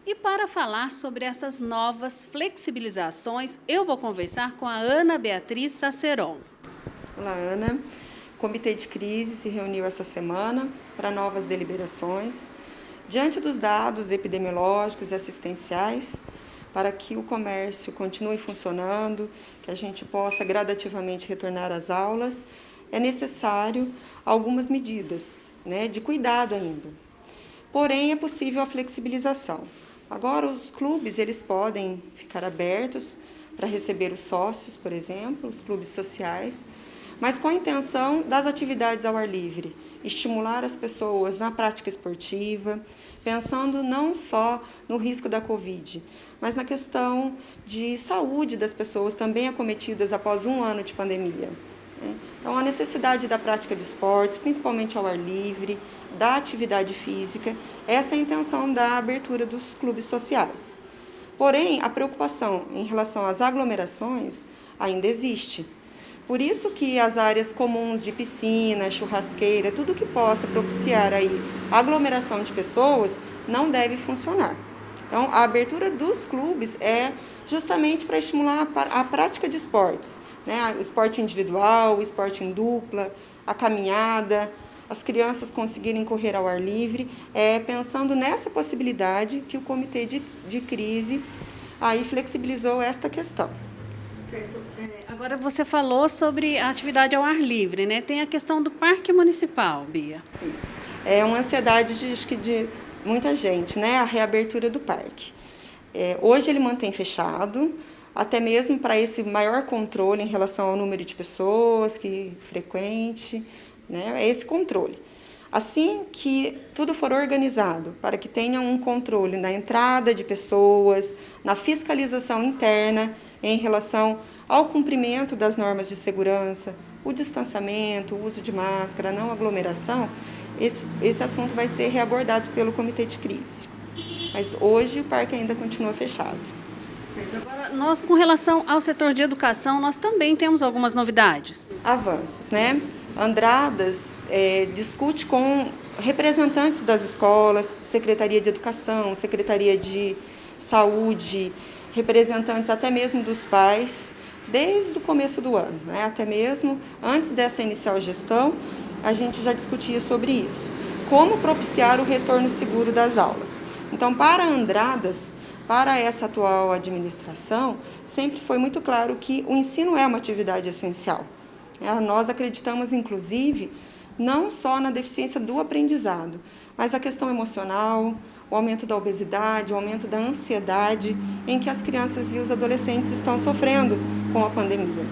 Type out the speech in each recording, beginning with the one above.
E para falar sobre essas novas flexibilizações, eu vou conversar com a Ana Beatriz Saceron. Olá, Ana. O Comitê de Crise se reuniu essa semana para novas deliberações, diante dos dados epidemiológicos e assistenciais, para que o comércio continue funcionando, que a gente possa gradativamente retornar às aulas, é necessário algumas medidas, de cuidado ainda. Porém, é possível a flexibilização. Agora, os clubes eles podem ficar abertos para receber os sócios, por exemplo, os clubes sociais, mas com a intenção das atividades ao ar livre, estimular as pessoas na prática esportiva, pensando não só no risco da Covid, mas na questão de saúde das pessoas também acometidas após um ano de pandemia. Então, a necessidade da prática de esportes, principalmente ao ar livre, da atividade física, essa é a intenção da abertura dos clubes sociais. Porém, a preocupação em relação às aglomerações ainda existe. Por isso que as áreas comuns de piscina, churrasqueira, tudo que possa propiciar aí aglomeração de pessoas, não deve funcionar. Então, a abertura dos clubes é justamente para estimular a prática de esportes, o esporte individual, o esporte em dupla, a caminhada, as crianças conseguirem correr ao ar livre, pensando nessa possibilidade que o Comitê de Crise aí flexibilizou esta questão. Certo. Agora você falou sobre a atividade ao ar livre, né? Tem a questão do parque municipal, Bia. Isso. É uma ansiedade de muita gente, a reabertura do parque. Hoje ele mantém fechado, até mesmo para esse maior controle em relação ao número de pessoas que frequente, é esse controle. Assim que tudo for organizado para que tenha um controle na entrada de pessoas, na fiscalização interna em relação ao cumprimento das normas de segurança, o distanciamento, o uso de máscara, a não aglomeração, esse assunto vai ser reabordado pelo Comitê de Crise. Mas hoje o parque ainda continua fechado. Certo. Agora, nós, com relação ao setor de educação, nós também temos algumas novidades. Avanços, Andradas discute com representantes das escolas, Secretaria de Educação, Secretaria de Saúde, representantes até mesmo dos pais, desde o começo do ano, até mesmo antes dessa inicial gestão, a gente já discutia sobre isso. Como propiciar o retorno seguro das aulas. Então, para Andradas, para essa atual administração, sempre foi muito claro que o ensino é uma atividade essencial. Nós acreditamos, inclusive, não só na deficiência do aprendizado, mas a questão emocional, o aumento da obesidade, o aumento da ansiedade em que as crianças e os adolescentes estão sofrendo com a pandemia.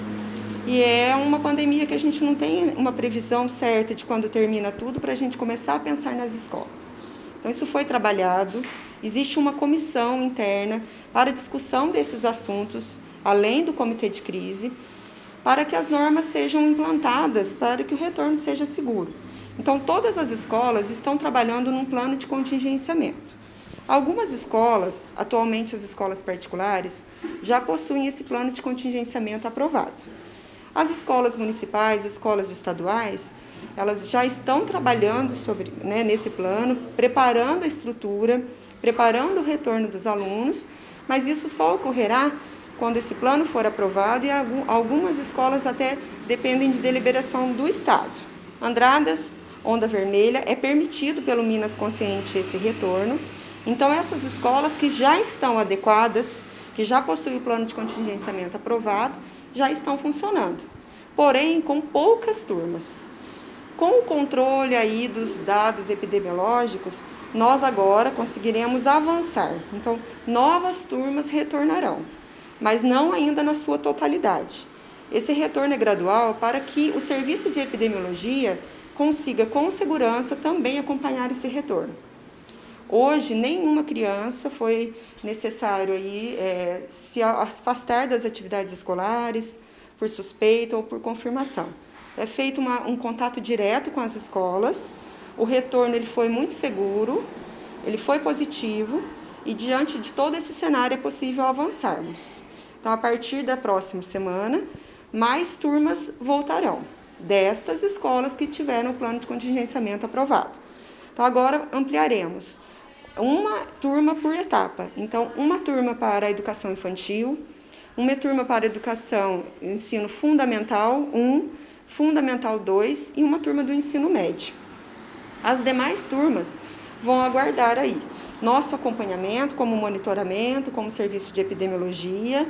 E é uma pandemia que a gente não tem uma previsão certa de quando termina tudo para a gente começar a pensar nas escolas. Então, isso foi trabalhado, existe uma comissão interna para discussão desses assuntos, além do Comitê de Crise, para que as normas sejam implantadas, para que o retorno seja seguro. Então, todas as escolas estão trabalhando num plano de contingenciamento. Algumas escolas, atualmente as escolas particulares, já possuem esse plano de contingenciamento aprovado. As escolas municipais, escolas estaduais, elas já estão trabalhando nesse plano, preparando a estrutura, preparando o retorno dos alunos, mas isso só ocorrerá quando esse plano for aprovado e algumas escolas até dependem de deliberação do Estado. Andradas, Onda Vermelha, é permitido pelo Minas Consciente esse retorno. Então, essas escolas que já estão adequadas, que já possuem o plano de contingenciamento aprovado, já estão funcionando, porém com poucas turmas. Com o controle aí dos dados epidemiológicos, nós agora conseguiremos avançar. Então, novas turmas retornarão, mas não ainda na sua totalidade. Esse retorno é gradual para que o serviço de epidemiologia consiga, com segurança, também acompanhar esse retorno. Hoje, nenhuma criança foi necessário se afastar das atividades escolares por suspeita ou por confirmação. É feito um contato direto com as escolas, o retorno ele foi muito seguro, ele foi positivo e diante de todo esse cenário é possível avançarmos. Então, a partir da próxima semana, mais turmas voltarão destas escolas que tiveram o plano de contingenciamento aprovado. Então, agora ampliaremos uma turma por etapa. Então, uma turma para a educação infantil, uma turma para a educação ensino fundamental 1, fundamental 2 e uma turma do ensino médio. As demais turmas vão aguardar aí nosso acompanhamento, como monitoramento, como serviço de epidemiologia,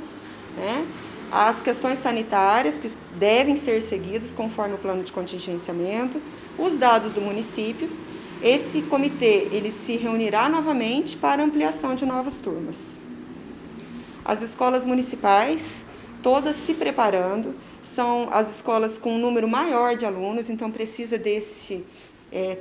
né? As questões sanitárias que devem ser seguidas conforme o plano de contingenciamento, os dados do município. Esse comitê ele se reunirá novamente para ampliação de novas turmas. As escolas municipais, todas se preparando, são as escolas com um número maior de alunos, então precisa desse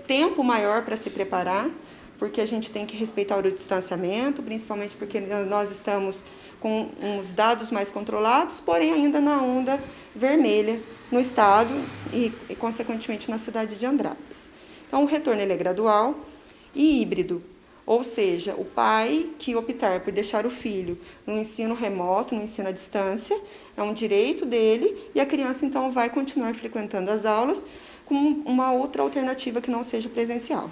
tempo maior para se preparar, porque a gente tem que respeitar o distanciamento, principalmente porque nós estamos com os dados mais controlados, porém ainda na onda vermelha no estado e consequentemente, na cidade de Andradas. Então, o retorno ele é gradual e híbrido, ou seja, o pai que optar por deixar o filho no ensino remoto, no ensino à distância, é um direito dele e a criança, então, vai continuar frequentando as aulas com uma outra alternativa que não seja presencial.